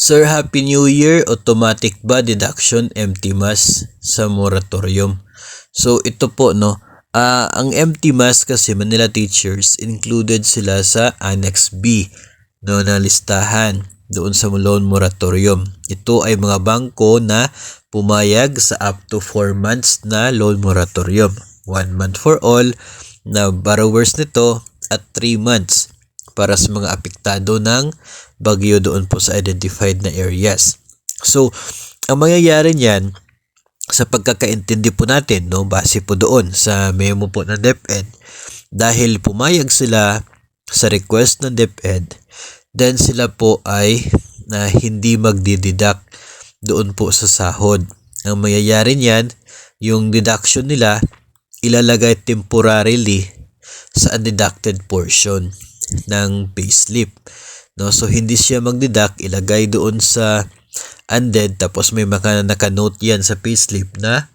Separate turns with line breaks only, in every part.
Sir, Happy New Year! Automatic ba deduction empty mass sa moratorium? So ito po ang empty mass kasi Manila Teachers included sila sa Annex B na listahan doon sa loan moratorium. Ito ay mga bangko na pumayag sa up to 4 months na loan moratorium. 1 month for all na borrowers nito at 3 months para sa mga apektado ng bagyo doon po sa identified na areas. So, ang mangyayari niyan, sa pagkakaintindi po natin, base po doon sa memo po ng DepEd, dahil pumayag sila sa request ng DepEd, then sila po ay hindi magdideduct doon po sa sahod. Ang mangyayari niyan, yung deduction nila, ilalagay temporarily sa undeducted portion ng payslip. So hindi siya magdeduct, ilagay doon sa undead, tapos may naka-note yan sa payslip na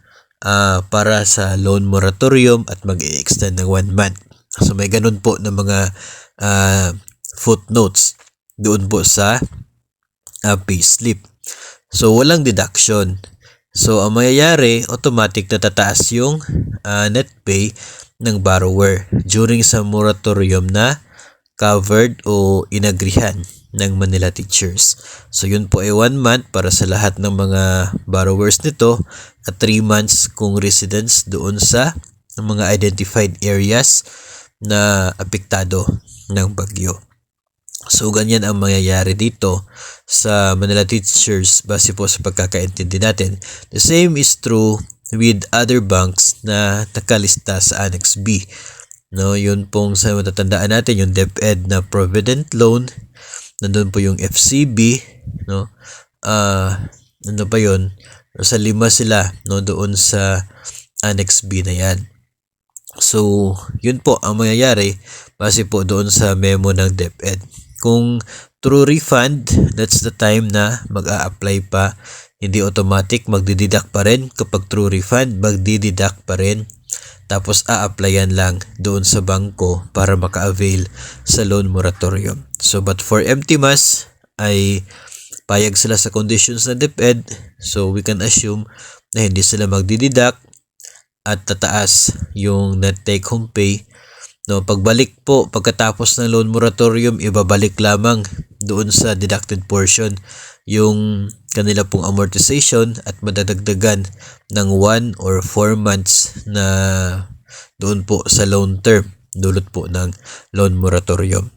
para sa loan moratorium at mag-i-extend ng 1 month. So may ganun po ng mga footnotes doon po sa payslip. So walang deduction. So ang mangyayari, automatic na tataas yung net pay ng borrower during sa moratorium na covered o inagrihan ng Manila Teachers. So yun po ay 1 month para sa lahat ng mga borrowers nito at 3 months kung residents doon sa mga identified areas na apektado ng bagyo. So ganyan ang mangyayari dito sa Manila Teachers base po sa pagkakaintindi natin. The same is true with other banks na nakalista sa Annex B. Yun pong sa matatandaan natin, yung DepEd na Provident Loan, nandun po yung FCB, ano pa yun? Sa 5 sila, doon sa Annex B na yan. So, yun po ang mangyayari base po doon sa memo ng DepEd. Kung true refund, that's the time na mag-a-apply pa. Hindi automatic, magdideduct pa rin. Kapag true refund, magdideduct pa rin. Tapos a-applyan lang doon sa bangko para maka-avail sa loan moratorium. So but for empty mass ay payag sila sa conditions na DepEd, so we can assume na hindi sila magdideduct at tataas yung net take home pay. Pagbalik po pagkatapos ng loan moratorium, ibabalik lamang doon sa deducted portion yung kanila pong amortization at madadagdagan ng 1 or 4 months na doon po sa loan term dulot po ng loan moratorium.